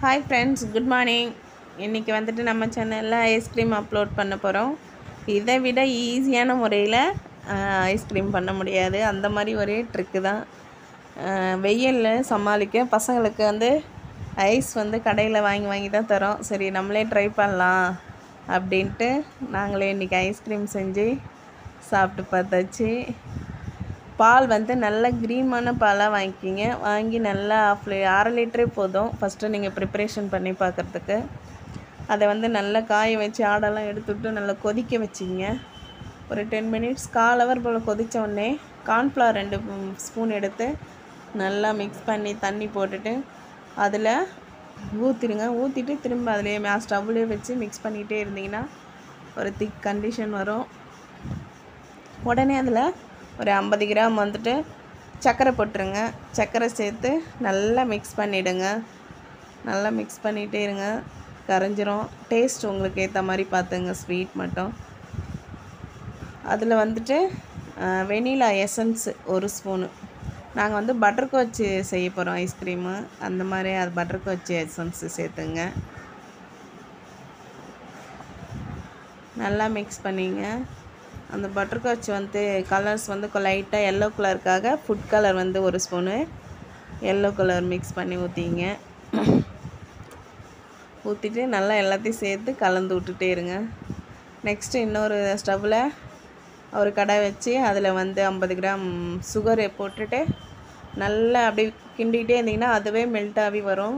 Hi friends, good morning. இன்றைக்கி வந்துட்டு நம்ம சேனலில் ஐஸ்கிரீம் அப்லோட் பண்ண போகிறோம். இதை விட ஈஸியான முறையில் ஐஸ்கிரீம் பண்ண முடியாது. அந்த மாதிரி ஒரே ட்ரிக்கு தான். வெயிலில் சமாளிக்க பசங்களுக்கு வந்து ஐஸ் வந்து கடையில் வாங்கி தான் தரோம். சரி, நம்மளே ட்ரை பண்ணலாம் அப்படின்ட்டு நாங்களே இன்றைக்கி ஐஸ்கிரீம் செஞ்சு சாப்பிட்டு பார்த்தாச்சு. பால் வந்து நல்ல க்ரீமான பாலாக வாங்கிக்கிங்க. வாங்கி நல்லா அரை லிட்டரே போதும். ஃபஸ்ட்டு நீங்கள் ப்ரிப்பரேஷன் பண்ணி பார்க்குறதுக்கு அதை வந்து நல்லா காய வச்சு ஆடெல்லாம் எடுத்துவிட்டு நல்லா கொதிக்க வச்சிங்க. ஒரு 10 மினிட்ஸ், 1/4 ஹவர் போல் கொதித்த உடனே கார்ன்ஃப்ளவர் 2 ஸ்பூன் எடுத்து நல்லா மிக்ஸ் பண்ணி தண்ணி போட்டுட்டு அதில் ஊற்றிடுங்க. ஊற்றிட்டு திரும்ப அதிலே ஸ்டவ்லேயே வச்சு மிக்ஸ் பண்ணிகிட்டே இருந்தீங்கன்னா ஒரு திக் கண்டிஷன் வரும். உடனே அதில் ஒரு 50 கிராம் வந்துட்டு சர்க்கரை போட்டுருங்க. சர்க்கரை சேர்த்து நல்லா மிக்ஸ் பண்ணிவிடுங்க. நல்லா மிக்ஸ் பண்ணிகிட்டே இருங்க, கரைஞ்சிரும். டேஸ்ட் உங்களுக்கு ஏற்ற மாதிரி பார்த்துங்க, ஸ்வீட் மட்டும். அதில் வந்துட்டு வெனிலா எசன்ஸ் 1 ஸ்பூனு. நாங்கள் வந்து பட்டர்ஸ்காட்ச் செய்ய போகிறோம் ஐஸ்கிரீமு. அந்த மாதிரி அது பட்டர்ஸ்காட்ச் எசன்ஸு சேர்த்துங்க. நல்லா மிக்ஸ் பண்ணிங்க. அந்த பட்டர்ஸ்காட்ச் வந்து கலர்ஸ் வந்து லைட்டாக எல்லோ கலருக்காக ஃபுட் கலர் வந்து 1 ஸ்பூனு எல்லோ கலர் மிக்ஸ் பண்ணி ஊற்றிங்க. ஊற்றிட்டு நல்லா எல்லாத்தையும் சேர்த்து கலந்து விட்டுட்டே இருங்க. நெக்ஸ்ட்டு இன்னொரு ஸ்டவ்வில் ஒரு கடாய் வச்சு அதில் வந்து 50 கிராம் சுகரை போட்டுட்டு நல்லா அப்படியே கிண்டிகிட்டே இருந்திங்கன்னா அதுவே மெல்ட் ஆகி வரும்.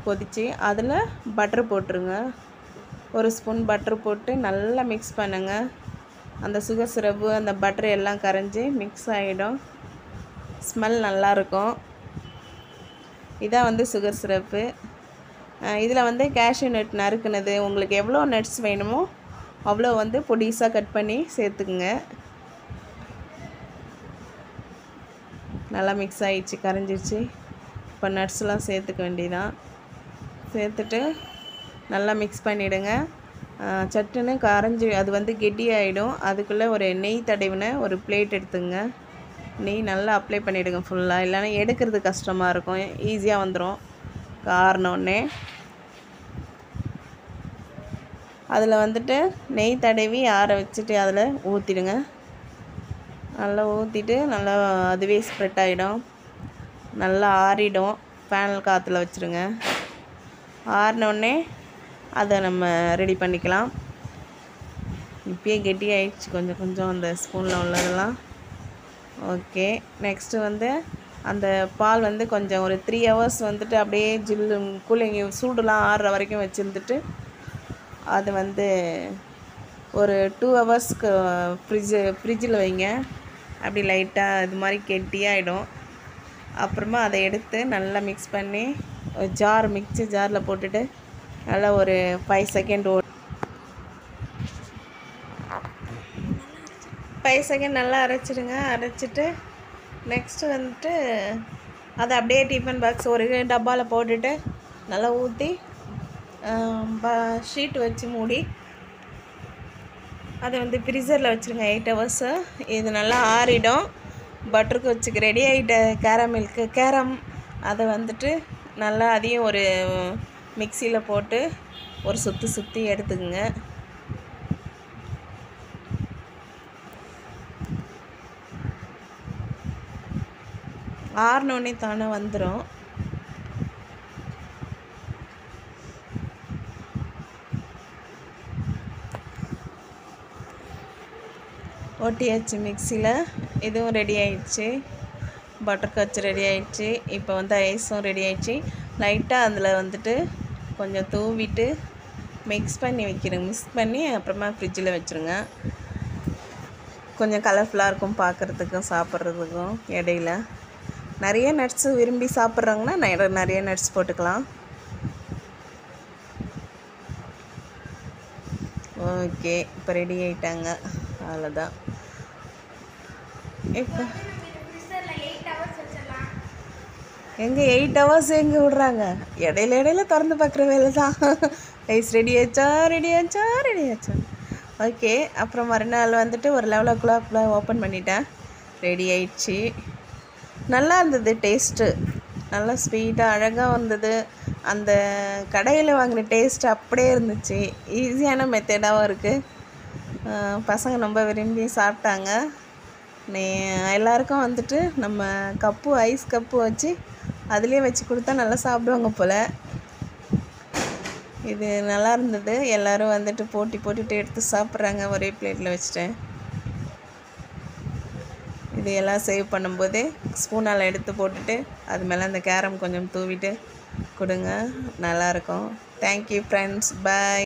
கொதித்து அதில் பட்ரு போட்டுருங்க. 1 ஸ்பூன் பட்ரு போட்டு நல்லா மிக்ஸ் பண்ணுங்கள். அந்த சுகர் சிரப்பு அந்த பட்டர் எல்லாம் கரைஞ்சி மிக்ஸ் ஆகிடும். ஸ்மெல் நல்லாயிருக்கும். இதான் வந்து சுகர் சிரப்பு. இதில் வந்து கேஷ்யூ நட் நறுக்குனது, உங்களுக்கு எவ்வளோ நட்ஸ் வேணுமோ அவ்வளோ வந்து பொடிசாக கட் பண்ணி சேர்த்துக்குங்க. நல்லா மிக்ஸ் ஆகிடுச்சு, கரைஞ்சிடுச்சு. இப்போ நட்ஸ்லாம் சேர்த்துக்க வேண்டியதான். சேர்த்துட்டு நல்லா மிக்ஸ் பண்ணிவிடுங்க. சட்டுன்னு கரைஞ்சி அது வந்து கெட்டி ஆகிடும். அதுக்குள்ளே ஒரு நெய் தடவின ஒரு பிளேட் எடுத்துங்க. நெய் நல்லா அப்ளை பண்ணிவிடுங்க ஃபுல்லாக, இல்லைன்னா எடுக்கிறது கஷ்டமாக இருக்கும். ஈஸியாக வந்துடும் காரணோடனே. அதில் வந்துட்டு நெய் தடவி ஆற வச்சுட்டு அதில் ஊற்றிடுங்க. நல்லா ஊற்றிட்டு நல்லா அதுவே ஸ்ப்ரெட் ஆகிடும். நல்லா ஆறிடும். ஃபேனல் காற்றுல வச்சுருங்க. ஆறினோடனே அதை நம்ம ரெடி பண்ணிக்கலாம். இப்போயே கெட்டி ஆகிடுச்சு கொஞ்சம் அந்த ஸ்பூனில் உள்ளதெல்லாம். ஓகே, நெக்ஸ்ட்டு வந்து அந்த பால் வந்து கொஞ்சம் ஒரு 3 ஹவர்ஸ் வந்துட்டு அப்படியே ஜில்லு கூலிங் சூடுலாம் ஆறுற வரைக்கும் வச்சுருந்துட்டு அது வந்து ஒரு 2 ஹவர்ஸ்க்கு ஃப்ரிட்ஜில் வைங்க. அப்படி லைட்டாக இது மாதிரி கெட்டியாகிடும். அப்புறமா அதை எடுத்து நல்லா மிக்ஸ் பண்ணி மிக்ஸி ஜாரில் போட்டுட்டு நல்லா ஒரு 5 செகண்ட் நல்லா அரைச்சிடுங்க. அரைச்சிட்டு நெக்ஸ்ட்டு வந்துட்டு அதை அப்படியே டிஃபன் பாக்ஸ் ஒரு டப்பாவில் போட்டுட்டு நல்லா ஊற்றி ஷீட் வச்சு மூடி அதை வந்து ஃப்ரீசரில் வச்சுருங்க 8 ஹவர்ஸு. இது நல்லா ஆறிடும். பட்டருக்கு வச்சுக்க ரெடி ஆகிட்ட கேரம் அதை வந்துட்டு நல்லா அதையும் ஒரு மிக்சியில் போட்டு ஒரு சுற்றி எடுத்துக்குங்க. ஆறினோடனே தானே வந்துடும். ஒட்டியாச்சு மிக்சியில். இதுவும் ரெடி ஆயிடுச்சு. பட்டர்ஸ்காட்ச் ரெடி ஆயிடுச்சு. இப்போ வந்து ஐஸும் ரெடி ஆயிடுச்சு. லைட்டாக அதில் வந்துட்டு கொஞ்சம் தூவிட்டு மிக்ஸ் பண்ணி அப்புறமா ஃப்ரிட்ஜில் வச்சுருங்க. கொஞ்சம் கலர்ஃபுல்லாக இருக்கும் பார்க்குறதுக்கும் சாப்பிட்றதுக்கும். இடையில நிறைய நட்ஸு விரும்பி சாப்பிட்றாங்கன்னா நிறைய நட்ஸ் போட்டுக்கலாம். ஓகே, இப்போ ரெடி ஆகிட்டாங்க. அவ்வளோதான். இப்போ எங்கே 8 ஹவர்ஸ் எங்கே விட்றாங்க? இடையில திறந்து பார்க்குற வேலை தான். ஐஸ் ரெடி ஆச்சா. ஓகே, அப்புறம் மறுநாள் வந்துட்டு ஒரு 11 o'clock ஓப்பன் பண்ணிட்டேன். ரெடி ஆயிடுச்சு. நல்லா இருந்தது. டேஸ்ட்டு நல்லா ஸ்வீட்டாக அழகாக வந்தது. அந்த கடையில் வாங்கின டேஸ்ட் அப்படியே இருந்துச்சு. ஈஸியான மெத்தடாகவும் இருக்குது. பசங்க ரொம்ப விரும்பி சாப்பிட்டாங்க. எல்லாருக்கும் வந்துட்டு நம்ம கப்பு ஐஸ் கப்பு வச்சு அதுலேயே வச்சு கொடுத்தா நல்லா சாப்பிடுவாங்க போல். இது நல்லா இருந்தது. எல்லோரும் வந்துட்டு போட்டுட்டு எடுத்து சாப்பிட்றாங்க ஒரே பிளேட்டில் வச்சுட்டேன். இது எல்லாம் சேவ் பண்ணும்போதே ஸ்பூனால் எடுத்து போட்டுட்டு அது மேலே அந்த கேரம் கொஞ்சம் தூவிட்டு கொடுங்க, நல்லாயிருக்கும். தேங்க்யூ ஃப்ரெண்ட்ஸ், பாய்.